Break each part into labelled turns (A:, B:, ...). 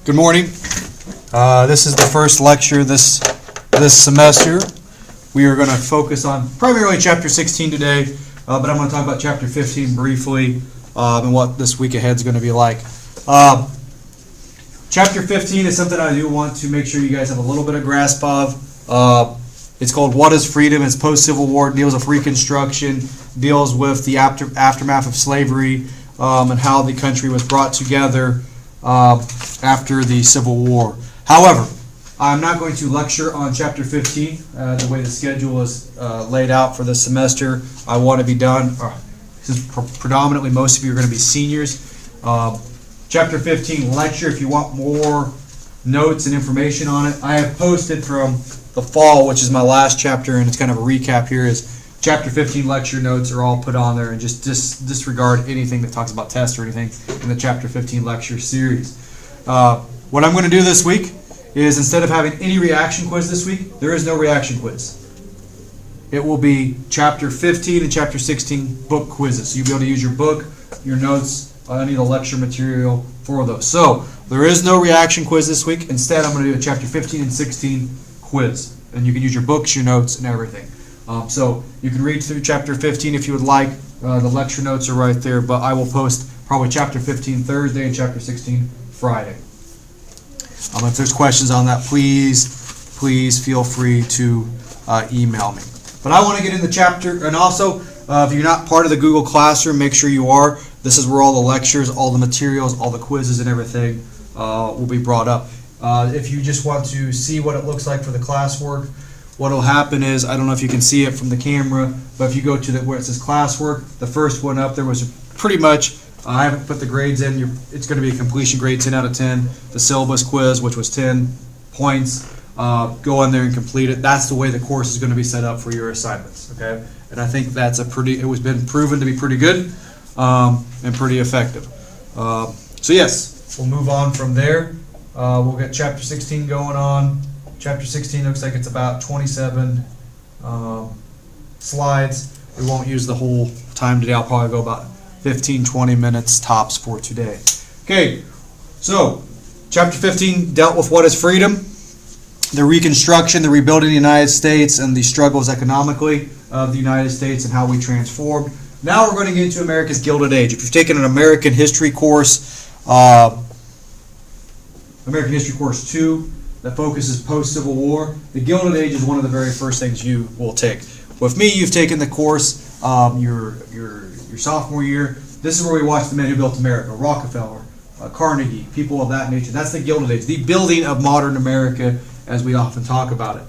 A: Good morning. This is the first lecture this semester. We are going to focus on primarily Chapter 16 today, but I'm going to talk about Chapter 15 briefly and what this week ahead is going to be like. Chapter 15 is something I do want to make sure you guys have a little bit of grasp of. It's called What is Freedom? It's post-Civil War, deals with Reconstruction, deals with the aftermath of slavery, and how the country was brought together after the Civil War. However, I'm not going to lecture on Chapter 15 the way the schedule is laid out for this semester. I want to be done, since predominantly most of you are going to be seniors. Chapter 15 lecture, if you want more notes and information on it, I have posted from the fall, which is my last chapter, and it's kind of a recap here, is Chapter 15 lecture notes are all put on there, and just disregard anything that talks about tests or anything in the Chapter 15 lecture series. What I'm going to do this week is, instead of having any reaction quiz this week, there is no reaction quiz. It will be Chapter 15 and Chapter 16 book quizzes. So you'll be able to use your book, your notes, any of the lecture material for those. So there is no reaction quiz this week. Instead, I'm going to do a Chapter 15 and 16 quiz. And you can use your books, your notes, and everything. So you can read through Chapter 15 if you would like. The lecture notes are right there, but I will post probably Chapter 15 Thursday and Chapter 16 Friday. If there's questions on that, please feel free to email me. But I want to get in the chapter, and also, if you're not part of the Google Classroom, make sure you are. This is where all the lectures, all the materials, all the quizzes and everything will be brought up. If you just want to see what it looks like for the classwork, what will happen is, I don't know if you can see it from the camera, but if you go to where it says classwork, the first one up there was pretty much, I haven't put the grades in, it's going to be a completion grade 10 out of 10. The syllabus quiz, which was 10 points, go in there and complete it. That's the way the course is going to be set up for your assignments, okay? And I think that's it was been proven to be pretty good and pretty effective. So yes, we'll move on from there. We'll get Chapter 16 going on. Chapter 16 looks like it's about 27 slides. We won't use the whole time today. I'll probably go about 15-20 minutes tops for today. Okay, so Chapter 15 dealt with what is freedom, the reconstruction, the rebuilding of the United States, and the struggles economically of the United States and how we transformed. Now we're going to get into America's Gilded Age. If you've taken an American History course, American History Course 2, that focuses post-Civil War, the Gilded Age is one of the very first things you will take. With me, you've taken the course your sophomore year. This is where we watch the men who built America: Rockefeller, Carnegie, people of that nature. That's the Gilded Age, the building of modern America, as we often talk about it.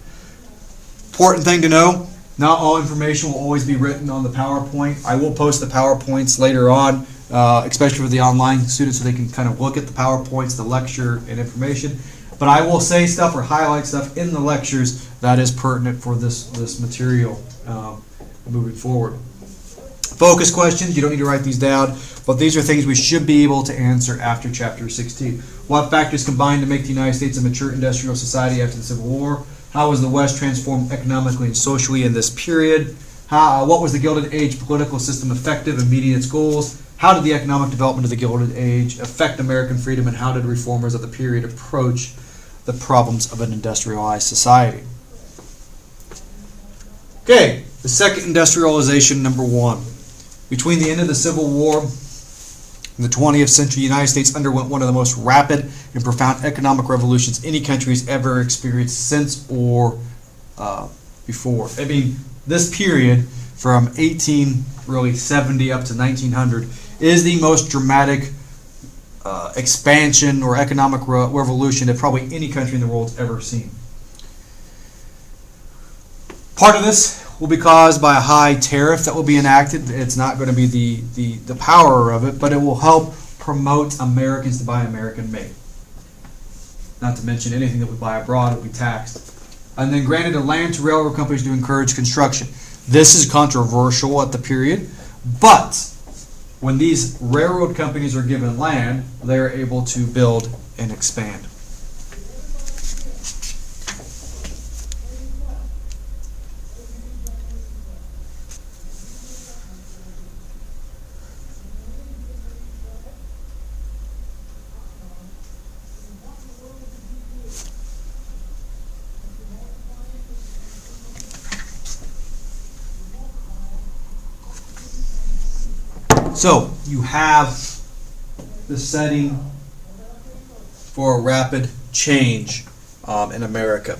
A: Important thing to know, not all information will always be written on the PowerPoint. I will post the PowerPoints later on, especially for the online students, so they can kind of look at the PowerPoints, the lecture, and information. But I will say stuff or highlight stuff in the lectures that is pertinent for this material moving forward. Focus questions, you don't need to write these down, but these are things we should be able to answer after Chapter 16. What factors combined to make the United States a mature industrial society after the Civil War? How was the West transformed economically and socially in this period? What was the Gilded Age political system effective in meeting its goals? How did the economic development of the Gilded Age affect American freedom, and how did reformers of the period approach the problems of an industrialized society? Okay, the second industrialization, number one. Between the end of the Civil War and the 20th century, the United States underwent one of the most rapid and profound economic revolutions any country has ever experienced since or before. I mean, this period from 1870 up to 1900 is the most dramatic expansion or economic revolution that probably any country in the world has ever seen. Part of this will be caused by a high tariff that will be enacted. It's not going to be the power of it, but it will help promote Americans to buy American-made. Not to mention anything that we buy abroad will be taxed. And then granted a land to railroad companies to encourage construction. This is controversial at the period, but when these railroad companies are given land, they're able to build and expand. So you have the setting for a rapid change in America.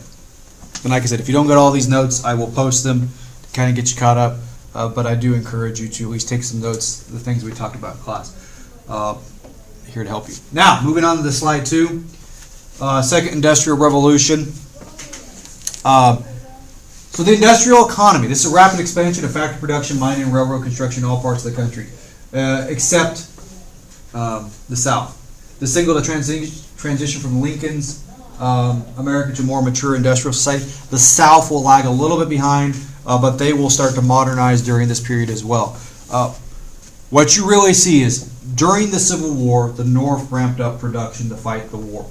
A: And like I said, if you don't get all these notes, I will post them to kind of get you caught up. But I do encourage you to at least take some notes, the things we talked about in class. Here to help you. Now, moving on to the slide 2. Second Industrial Revolution. So the industrial economy. This is a rapid expansion of factory production, mining, and railroad construction in all parts of the country, except the South. This signaled a transition from Lincoln's America to a more mature industrial society. The South will lag a little bit behind, but they will start to modernize during this period as well. What you really see is during the Civil War, the North ramped up production to fight the war.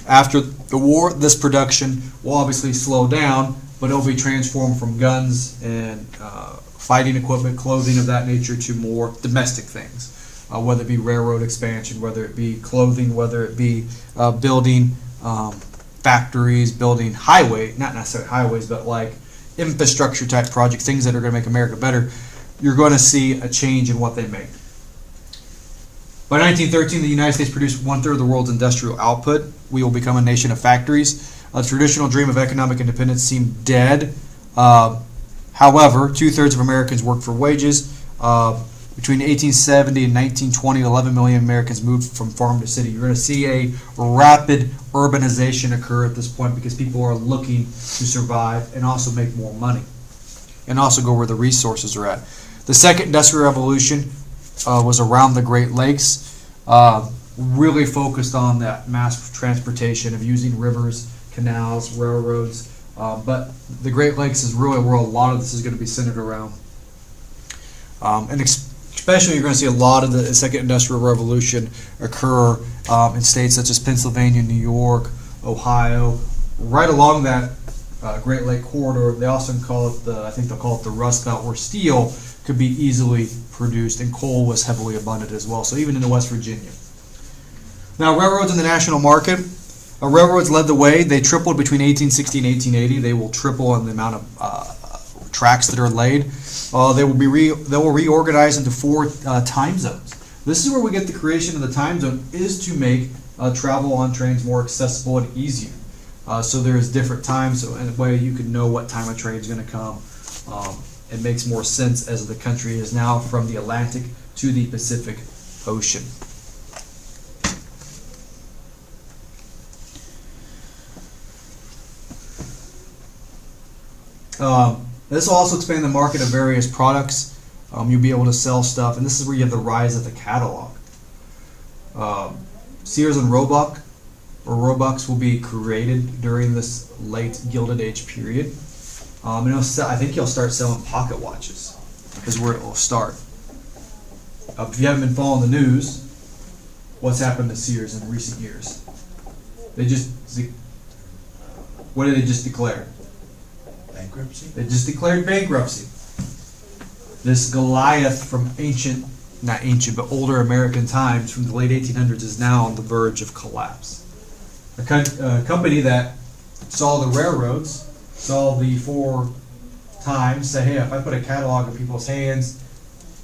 A: After the war, this production will obviously slow down, but it'll be transformed from guns and fighting equipment, clothing of that nature, to more domestic things, whether it be railroad expansion, whether it be clothing, whether it be building factories, building not necessarily highways, but like infrastructure type projects, things that are going to make America better. You're going to see a change in what they make. By 1913, the United States produced 1/3 of the world's industrial output. We will become a nation of factories. A traditional dream of economic independence seemed dead. However, 2/3 of Americans worked for wages. Between 1870 and 1920, 11 million Americans moved from farm to city. You're going to see a rapid urbanization occur at this point because people are looking to survive and also make more money and also go where the resources are at. The second industrial revolution was around the Great Lakes, really focused on that mass transportation of using rivers, canals, railroads, but the Great Lakes is really where a lot of this is going to be centered around. And especially you're going to see a lot of the second industrial revolution occur in states such as Pennsylvania, New York, Ohio, right along that Great Lake corridor. They also call it I think they'll call it the Rust Belt, where steel could be easily produced and coal was heavily abundant as well. So even in West Virginia. Now, railroads in the national market. Railroads led the way. They tripled between 1860 and 1880. They will triple in the amount of tracks that are laid. They will reorganize into 4 time zones. This is where we get the creation of the time zone, is to make travel on trains more accessible and easier. So there's different times, so in a way you can know what time a train is going to come. It makes more sense as the country is now from the Atlantic to the Pacific Ocean. This will also expand the market of various products. You'll be able to sell stuff, and this is where you have the rise of the catalog. Sears and Roebuck, or Roebucks, will be created during this late Gilded Age period. And I think he'll start selling pocket watches, is where it will start. If you haven't been following the news, what's happened to Sears in recent years? What did they just declare?
B: Bankruptcy?
A: They just declared bankruptcy. This Goliath from not ancient, but older American times, from the late 1800s, is now on the verge of collapse. A company that saw the railroads, saw the 4 times, say, hey, if I put a catalog in people's hands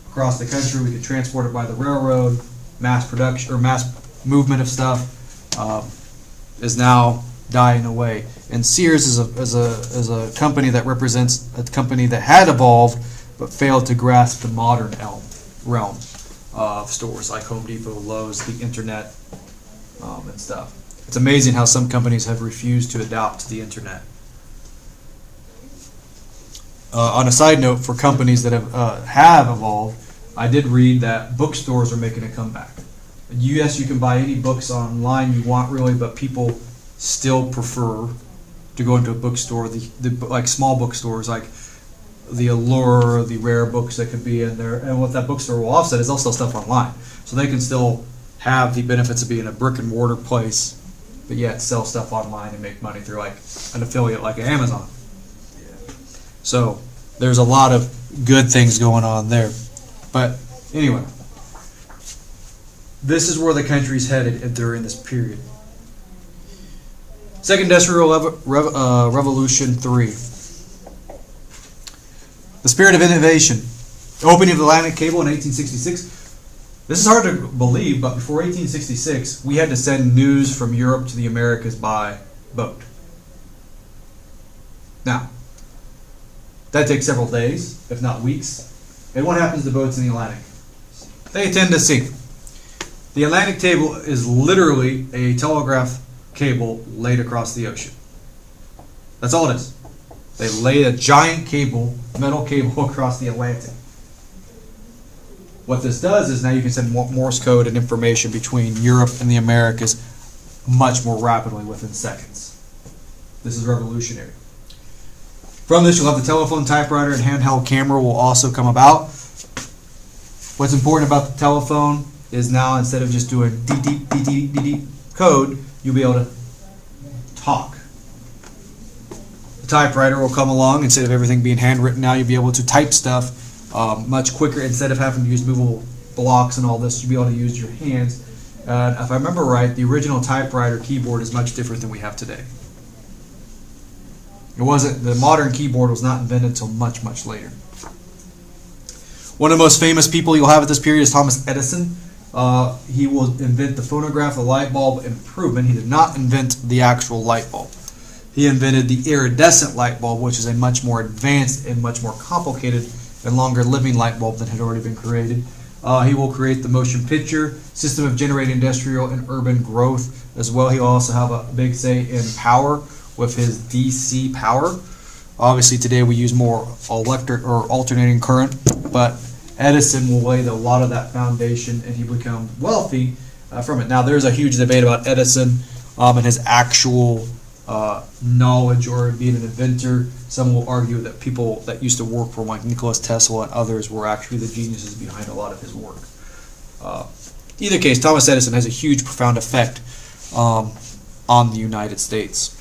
A: across the country, we could transport it by the railroad, mass production or mass movement of stuff, is now dying away. And Sears is a company that represents a company that had evolved but failed to grasp the modern realm of stores like Home Depot, Lowe's, the internet, and stuff. It's amazing how some companies have refused to adapt to the internet. On a side note, for companies that have evolved, I did read that bookstores are making a comeback. Yes, you can buy any books online you want, really, but people still prefer to go into a bookstore, like small bookstores, like the Allure, the rare books that could be in there. And what that bookstore will offset is they'll sell stuff online. So they can still have the benefits of being a brick and mortar place, but yet sell stuff online and make money through like an affiliate like Amazon. So there's a lot of good things going on there. But anyway, this is where the country's headed during this period. Second Industrial Revolution 3. The spirit of innovation. The opening of the Atlantic Cable in 1866 This is hard to believe, but before 1866, we had to send news from Europe to the Americas by boat. Now, that takes several days, if not weeks. And what happens to boats in the Atlantic? They tend to sink. The Atlantic cable is literally a telegraph cable laid across the ocean. That's all it is. They lay a giant cable, metal cable, across the Atlantic. What this does is now you can send Morse code and information between Europe and the Americas much more rapidly within seconds. This is revolutionary. From this, you'll have the telephone, typewriter, and handheld camera will also come about. What's important about the telephone is now instead of just doing D code, you'll be able to talk. The typewriter will come along. Instead of everything being handwritten now, you'll be able to type stuff much quicker. Instead of having to use movable blocks and all this, you'll be able to use your hands. If I remember right, the original typewriter keyboard is much different than we have today. The modern keyboard was not invented until much, much later. One of the most famous people you'll have at this period is Thomas Edison. He will invent the phonograph, the light bulb improvement. He did not invent the actual light bulb. He invented the iridescent light bulb, which is a much more advanced and much more complicated and longer living light bulb that had already been created. He will create the motion picture system of generating industrial and urban growth as well. He will also have a big say in power with his DC power. Obviously today we use more electric or alternating current, but Edison will lay a lot of that foundation and he become wealthy from it. Now there's a huge debate about Edison and his actual knowledge or being an inventor. Some will argue that people that used to work for him, like Nikola Tesla and others, were actually the geniuses behind a lot of his work. Either case, Thomas Edison has a huge, profound effect on the United States.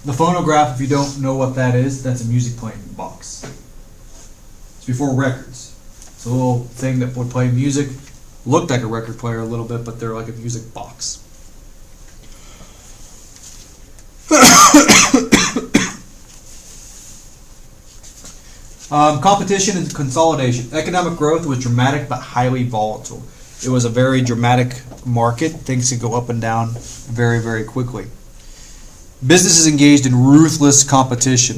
A: The phonograph, if you don't know what that is, that's a music playing box. It's before records. It's a little thing that would play music. Looked like a record player a little bit, but they're like a music box. Competition and consolidation. Economic growth was dramatic but highly volatile. It was a very dramatic market. Things could go up and down very, very quickly. Businesses engaged in ruthless competition.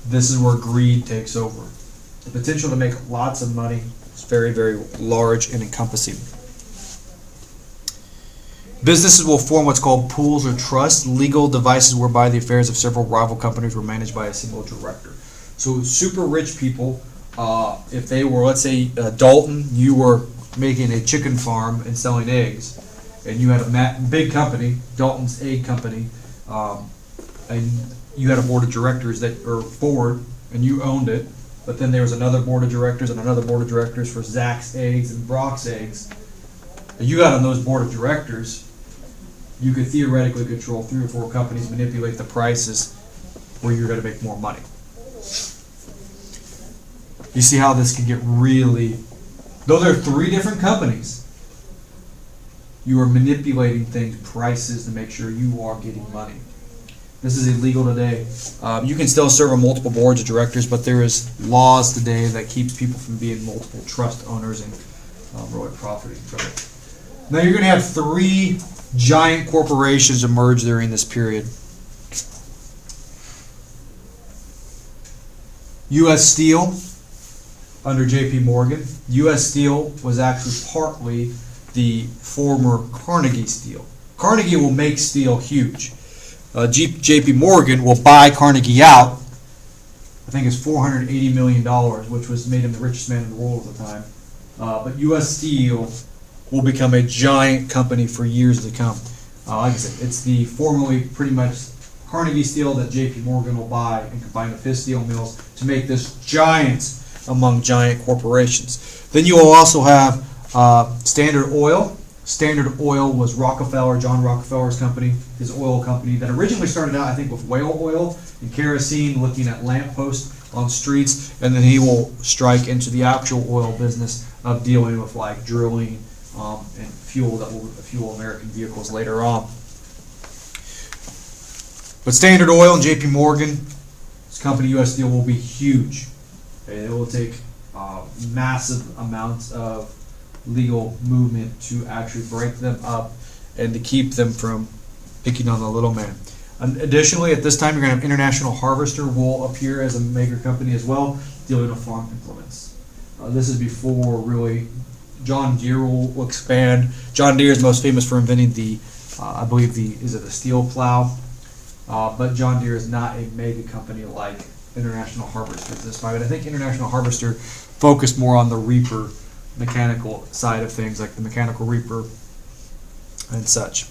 A: This is where greed takes over. The potential to make lots of money is very, very large and encompassing. Businesses will form what's called pools or trusts, legal devices whereby the affairs of several rival companies were managed by a single director. So super rich people, if they were, let's say, Dalton, you were making a chicken farm and selling eggs, and you had a big company, Dalton's Egg Company, and you had a board of directors that or board, and you owned it, but then there was another board of directors and another board of directors for Zach's Eggs and Brock's Eggs. And you got on those board of directors, you could theoretically control 3 or 4 companies, manipulate the prices where you're going to make more money. You see how this can get really... Though there are 3 different companies, you are manipulating things, prices, to make sure you are getting money. This is illegal today. You can still serve on multiple boards of directors, but there is laws today that keeps people from being multiple trust owners and really profiting from it. Now you're going to have 3 giant corporations emerge during this period. U.S. Steel under J.P. Morgan. U.S. Steel was actually partly the former Carnegie Steel. Carnegie will make steel huge. J.P. Morgan will buy Carnegie out. I think it's $480 million, which was made him the richest man in the world at the time. But U.S. Steel will become a giant company for years to come. Like I said, it's the formerly pretty much Carnegie Steel that J.P. Morgan will buy and combine with his steel mills to make this giant among giant corporations. Then you will also have Standard Oil. Standard Oil was Rockefeller, John Rockefeller's company, his oil company that originally started out, I think, with whale oil and kerosene, looking at lampposts on streets, and then he will strike into the actual oil business of dealing with like drilling and fuel that will fuel American vehicles later on. But Standard Oil and J.P. Morgan, this company U.S. Steel, will be huge. Okay, it will take massive amounts of legal movement to actually break them up and to keep them from picking on the little man. Additionally, at this time, you're going to have International Harvester will appear as a major company as well, dealing with farm implements. This is before really John Deere will expand. John Deere is most famous for inventing the, I believe is it the steel plow? But John Deere is not a mega company like International Harvester at this time. And I think International Harvester focused more on the reaper mechanical side of things, like the mechanical reaper and such.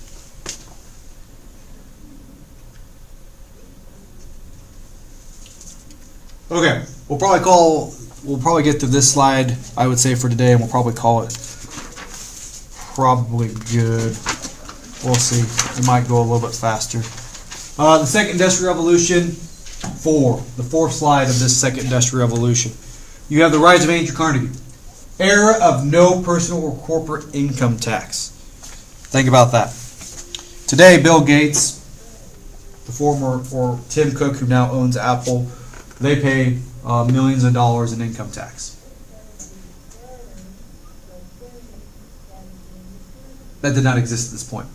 A: Okay, we'll probably get to this slide, I would say, for today, and we'll probably call it probably good. We'll see. It might go a little bit faster. The second industrial revolution, the fourth slide of this second industrial revolution. You have the rise of Andrew Carnegie. Era of no personal or corporate income tax. Think about that. Today, Bill Gates, the former, or Tim Cook, who now owns Apple, they pay millions of dollars in income tax. That did not exist at this point.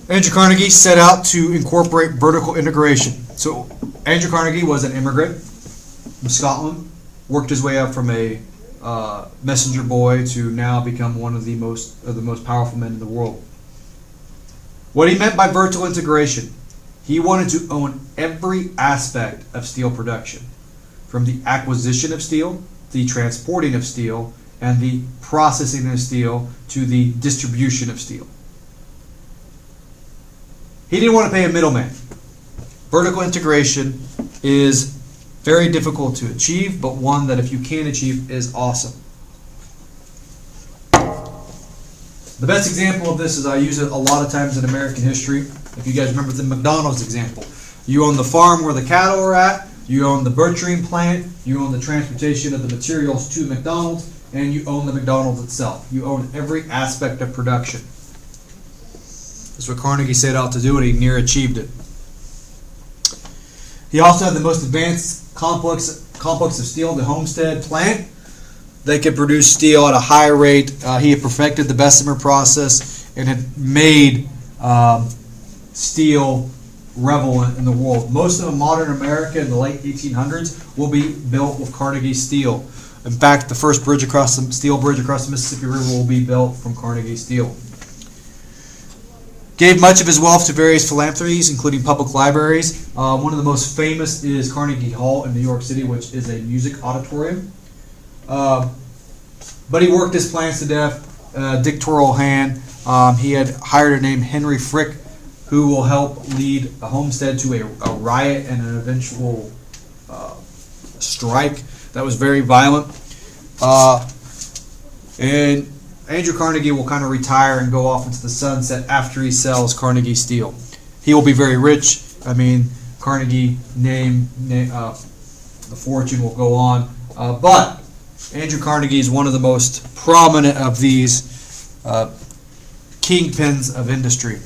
A: Andrew Carnegie set out to incorporate vertical integration. So Andrew Carnegie was an immigrant from Scotland, worked his way up from a messenger boy to now become one of the most powerful men in the world. What he meant by vertical integration, he wanted to own every aspect of steel production, from the acquisition of steel, the transporting of steel, and the processing of steel to the distribution of steel. He didn't want to pay a middleman. Vertical integration is very difficult to achieve, but one that if you can achieve is awesome. The best example of this is I use it a lot of times in American history. If you guys remember the McDonald's example. You own the farm where the cattle are at, you own the butchering plant, you own the transportation of the materials to McDonald's, and you own the McDonald's itself. You own every aspect of production. That's what Carnegie set out to do, and he near achieved it. He also had the most advanced complex of steel, the Homestead plant. They could produce steel at a high rate. He had perfected the Bessemer process and had made steel relevant in the world. Most of modern America in the late 1800s will be built with Carnegie steel. In fact, the first steel bridge across the Mississippi River will be built from Carnegie steel. Gave much of his wealth to various philanthropies, including public libraries. One of the most famous is Carnegie Hall in New York City, which is a music auditorium. But he worked his plans to death, dictatorial hand. He had hired a named Henry Frick, who will help lead a Homestead to a riot and an eventual strike that was very violent. And Andrew Carnegie will kind of retire and go off into the sunset after he sells Carnegie Steel. He will be very rich. I mean, Carnegie the fortune will go on. But Andrew Carnegie is one of the most prominent of these kingpins of industry.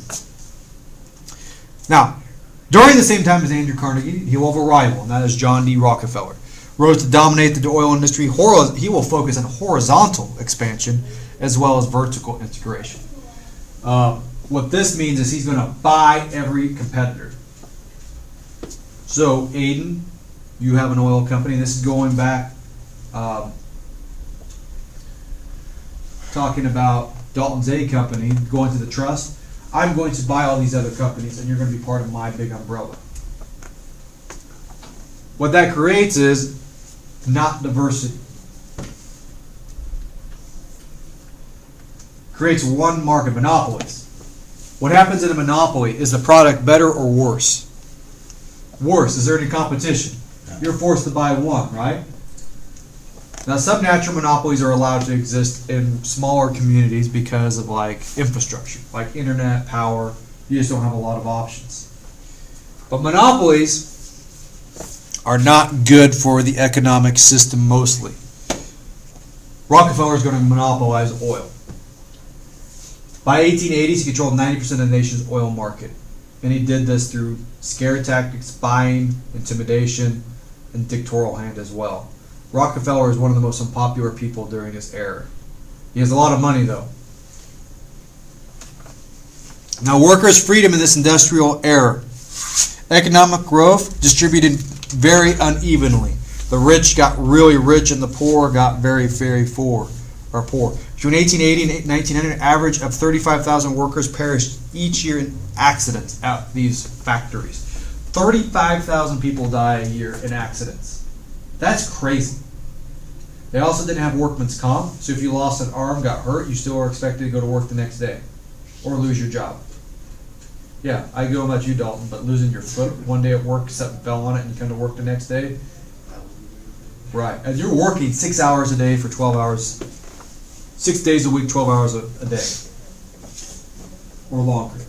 A: Now, during the same time as Andrew Carnegie, he will have a rival, and that is John D. Rockefeller. Rose to dominate the oil industry. He will focus on horizontal expansion as well as vertical integration. What this means is he's going to buy every competitor. So, Aiden, you have an oil company. This is going back, talking about Dalton's A Company, going to the trust. I'm going to buy all these other companies, and you're going to be part of my big umbrella. What that creates is not diversity. Creates one market, monopolies. What happens in a monopoly? Is the product better or worse? Worse. Is there any competition? You're forced to buy one, right? Now, some natural monopolies are allowed to exist in smaller communities because of like infrastructure, like internet, power. You just don't have a lot of options. But monopolies are not good for the economic system mostly. Rockefeller is going to monopolize oil. By 1880s, he controlled 90% of the nation's oil market. And he did this through scare tactics, buying, intimidation, and dictatorial hand as well. Rockefeller is one of the most unpopular people during his era. He has a lot of money, though. Now, workers' freedom in this industrial era. Economic growth distributed very unevenly. The rich got really rich and the poor got very, very poor. Between 1880 and 1900, an average of 35,000 workers perished each year in accidents at these factories. 35,000 people die a year in accidents. That's crazy. They also didn't have workman's comp, so if you lost an arm, got hurt, you still are expected to go to work the next day or lose your job. Yeah, I go about you, Dalton, but losing your foot one day at work, something fell on it, and you come to work the next day. Right. And you're working 6 hours a day for 12 hours, 6 days a week, 12 hours a day. Or longer.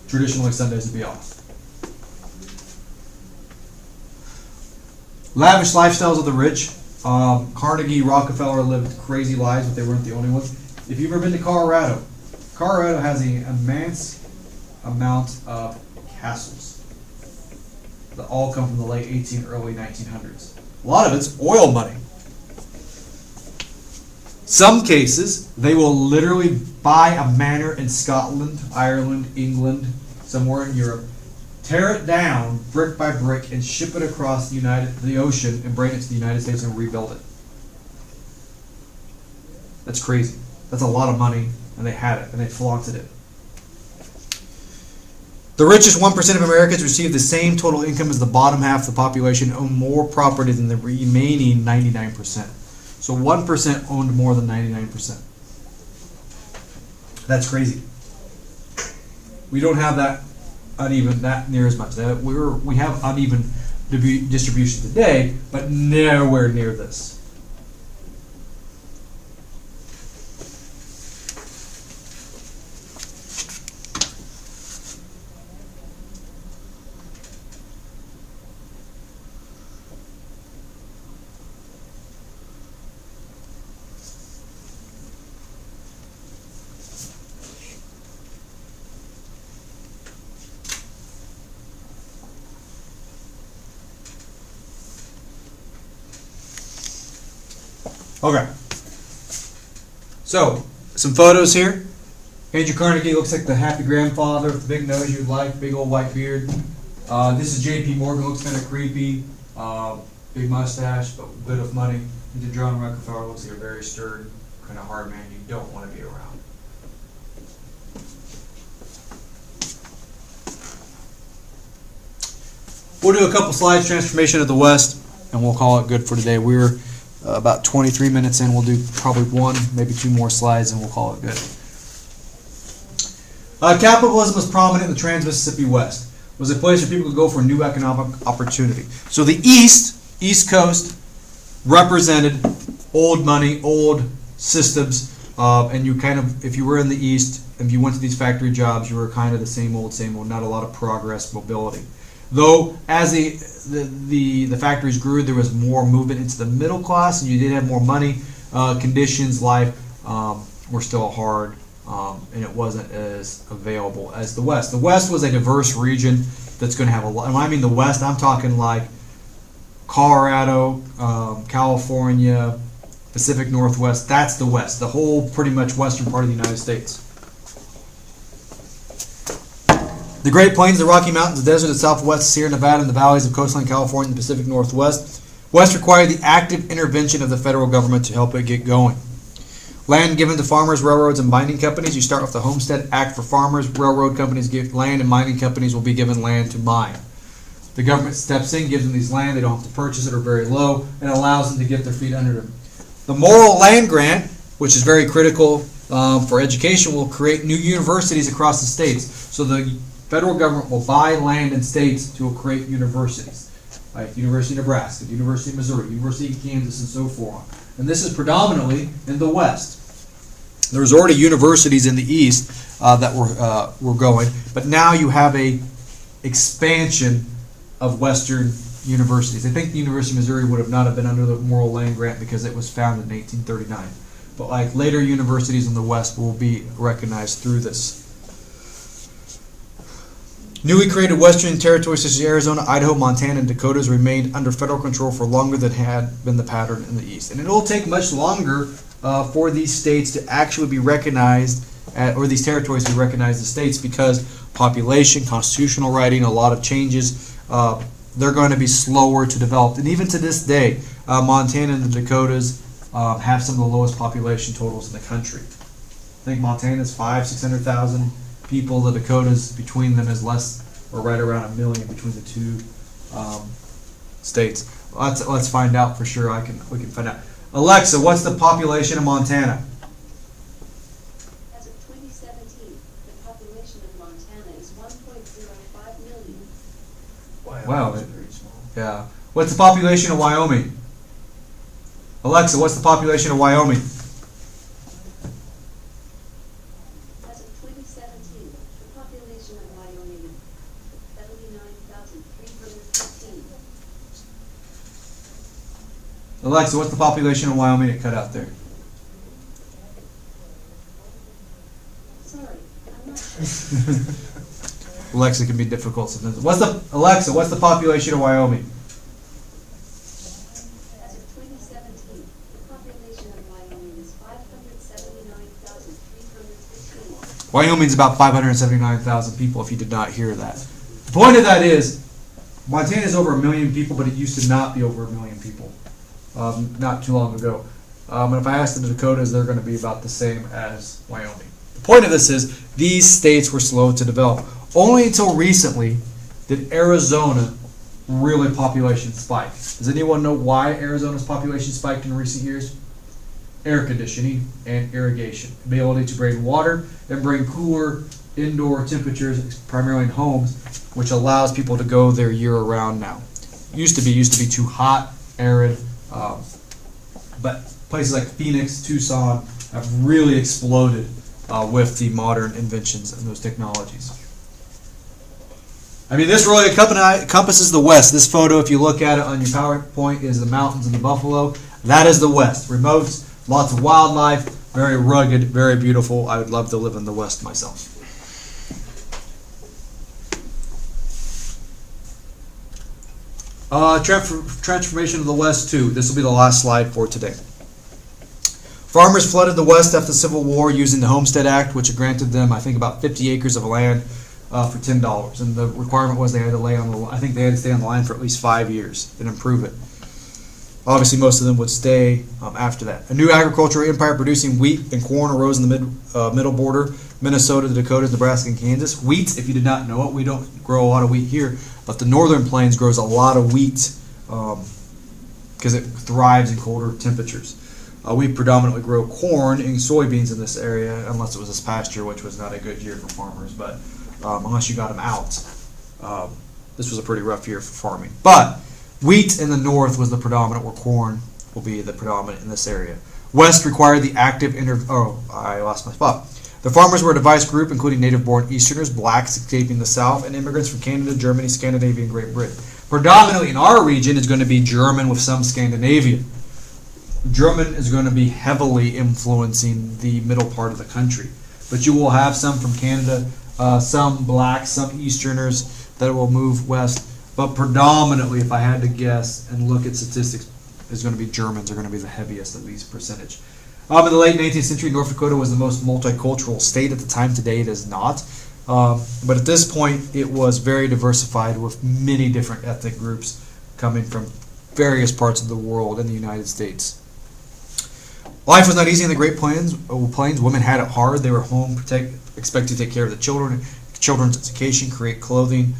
A: Traditionally, Sundays would be off. Lavish lifestyles of the rich. Carnegie, Rockefeller lived crazy lives, but they weren't the only ones. If you've ever been to Colorado, Colorado has an immense amount of castles that all come from the late early 1900s. A lot of it's oil money. Some cases, they will literally buy a manor in Scotland, Ireland, England, somewhere in Europe, tear it down brick by brick, and ship it across the ocean and bring it to the United States and rebuild it. That's crazy. That's a lot of money, and they had it, and they flaunted it. The richest 1% of Americans receive the same total income as the bottom half of the population, own more property than the remaining 99%. So 1% owned more than 99%. That's crazy. We don't have that uneven, that near as much. We have uneven distribution today, but nowhere near this. Okay. So, some photos here. Andrew Carnegie looks like the happy grandfather with the big nose you'd like, big old white beard. This is J.P. Morgan, looks kind of creepy. Big mustache, but a bit of money. And then John Rockefeller looks like a very stern, kind of hard man you don't want to be around. We'll do a couple slides, transformation of the West, and we'll call it good for today. We're about 23 minutes in. We'll do probably one, maybe two more slides, and we'll call it good. Capitalism was prominent in the Trans-Mississippi West. It was a place where people could go for new economic opportunity. So the East Coast, represented old money, old systems, and you kind of, if you were in the East, if you went to these factory jobs, you were kind of the same old, not a lot of progress, mobility. Though, as the factories grew, there was more movement into the middle class, and you did have more money. Conditions, life were still hard, and it wasn't as available as the West. The West was a diverse region that's going to have a lot. And when I mean the West, I'm talking like Colorado, California, Pacific Northwest. That's the West, the whole pretty much western part of the United States. The Great Plains, the Rocky Mountains, the desert of the Southwest, Sierra Nevada, and the valleys of coastline California and the Pacific Northwest. West required the active intervention of the federal government to help it get going. Land given to farmers, railroads, and mining companies. You start with the Homestead Act for farmers. Railroad companies give land, and mining companies will be given land to mine. The government steps in, gives them these land. They don't have to purchase it or very low, and allows them to get their feet under them. The Morrill Land Grant, which is very critical for education, will create new universities across the states. So the federal government will buy land in states to create universities, like University of Nebraska, University of Missouri, University of Kansas, and so forth. And this is predominantly in the West. There was already universities in the East that were going, but now you have a expansion of Western universities. I think the University of Missouri would have not have been under the Morrill Land Grant because it was founded in 1839. But like later universities in the West will be recognized through this. Newly created Western territories such as Arizona, Idaho, Montana, and Dakotas remained under federal control for longer than had been the pattern in the East. And it will take much longer for these states to actually be recognized, or these territories to be recognized as states, because population, constitutional writing, a lot of changes, they're going to be slower to develop. And even to this day, Montana and the Dakotas have some of the lowest population totals in the country. I think Montana's 600,000 people. The Dakotas between them is less, or right around 1 million between the two states. Let's find out for sure. We can find out. Alexa, what's the population of Montana?
C: As of 2017, the population of Montana is 1.05 million.
A: Wow.
B: That's very small.
A: Yeah. What's the population of Wyoming? Alexa, what's the population of Wyoming?
C: As of 2017, the population of Wyoming is 79,315.
A: Alexa, what's the population of Wyoming? It cut out there.
C: Sorry, I'm not sure.
A: Alexa can be difficult sometimes. Alexa, what's the population of Wyoming?
C: As of 2017, the population of Wyoming is 579,315.
A: Wyoming's about 579,000 people, if you did not hear that. The point of that is, Montana is over 1 million people, but it used to not be over 1 million people, not too long ago. And if I ask the Dakotas, they're going to be about the same as Wyoming. The point of this is, these states were slow to develop. Only until recently did Arizona really population spike. Does anyone know why Arizona's population spiked in recent years? Air conditioning and irrigation. The ability to bring water and bring cooler indoor temperatures, primarily in homes, which allows people to go there year-round now. Used to be too hot, arid, but places like Phoenix, Tucson have really exploded with the modern inventions and those technologies. I mean, this really encompasses the West. This photo, if you look at it on your PowerPoint, is the mountains and the buffalo. That is the West. Remote, lots of wildlife, very rugged, very beautiful. I would love to live in the West myself. Transformation of the West, too. This will be the last slide for today. Farmers flooded the West after the Civil War using the Homestead Act, which granted them, I think, about 50 acres of land for $10. And the requirement was they had to lay on the, I think they had to stay on the land for at least 5 years and improve it. Obviously, most of them would stay after that. A new agricultural empire producing wheat and corn arose in the middle border, Minnesota, the Dakotas, Nebraska, and Kansas. Wheat, if you did not know it, we don't grow a lot of wheat here, but the northern plains grows a lot of wheat because it thrives in colder temperatures. We predominantly grow corn and soybeans in this area, unless it was this past year, which was not a good year for farmers, but unless you got them out. This was a pretty rough year for farming. But wheat in the north was the predominant, where corn will be the predominant in this area. West required the active I lost my spot. The farmers were a diverse group, including native-born Easterners, blacks escaping the South, and immigrants from Canada, Germany, Scandinavia, and Great Britain. Predominantly in our region is going to be German with some Scandinavian. German is going to be heavily influencing the middle part of the country. But you will have some from Canada, some blacks, some Easterners that will move west. But predominantly, if I had to guess and look at statistics, is going to be Germans are going to be the heaviest, at least percentage. In the late 19th century, North Dakota was the most multicultural state at the time. Today it is not. But at this point, it was very diversified with many different ethnic groups coming from various parts of the world and the United States. Life was not easy in the Great Plains. Women had it hard. They were home, expected to take care of the children, children's education, create clothing,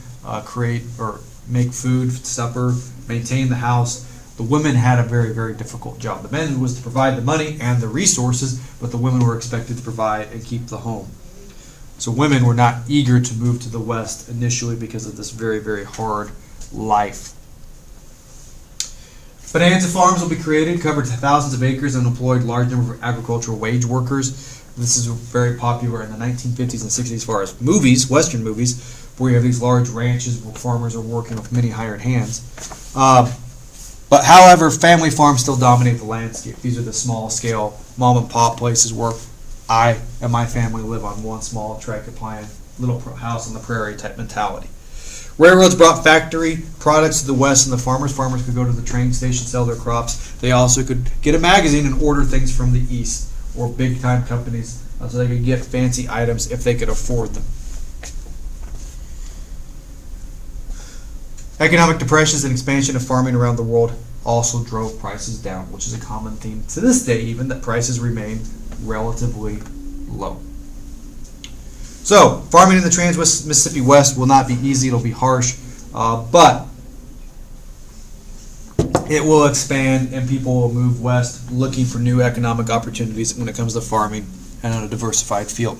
A: make food, supper, maintain the house. The women had a very, very difficult job. The men was to provide the money and the resources, but the women were expected to provide and keep the home. So women were not eager to move to the West initially because of this very, very hard life. Bonanza farms will be created, covered thousands of acres, and employed large number of agricultural wage workers. This is very popular in the 1950s and 60s as far as movies, Western movies, where you have these large ranches where farmers are working with many hired hands. But however, family farms still dominate the landscape. These are the small-scale mom-and-pop places where I and my family live on one small tract of land house on the prairie type mentality. Railroads brought factory products to the west and the farmers. Farmers could go to the train station, sell their crops. They also could get a magazine and order things from the east or big time companies so they could get fancy items if they could afford them. Economic depressions and expansion of farming around the world also drove prices down, which is a common theme to this day, even that prices remain relatively low. So, farming in the Trans-Mississippi West will not be easy, it'll be harsh, but it will expand and people will move west looking for new economic opportunities when it comes to farming and on a diversified field.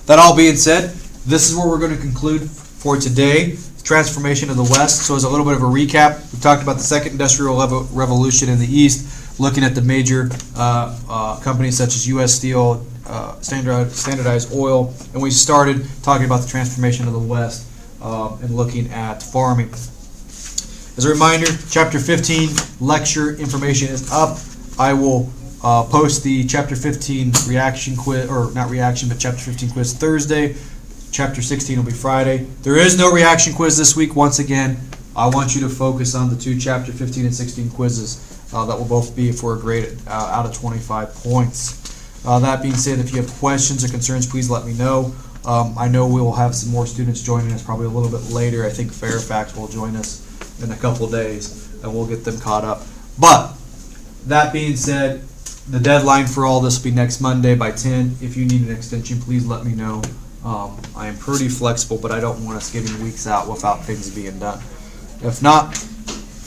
A: That all being said, this is where we're going to conclude for today. Transformation of the West. So as a little bit of a recap, we talked about the second industrial revolution in the East, looking at the major companies such as U.S. Steel, Standardized Oil, and we started talking about the transformation of the West and looking at farming. As a reminder, Chapter 15 lecture information is up. I will post the Chapter 15 reaction quiz, or not reaction, but Chapter 15 quiz Thursday. Chapter 16 will be Friday. There is no reaction quiz this week. Once again, I want you to focus on the two Chapter 15 and 16 quizzes that will both be for a grade out of 25 points. That being said, if you have questions or concerns, please let me know. I know we will have some more students joining us probably a little bit later. I think Fairfax will join us in a couple days, and we'll get them caught up. But that being said, the deadline for all this will be next Monday by 10. If you need an extension, please let me know. I am pretty flexible, but I don't want us getting weeks out without things being done. If not,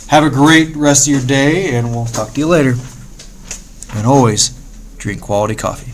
A: have a great rest of your day, and we'll talk to you later. And always, drink quality coffee.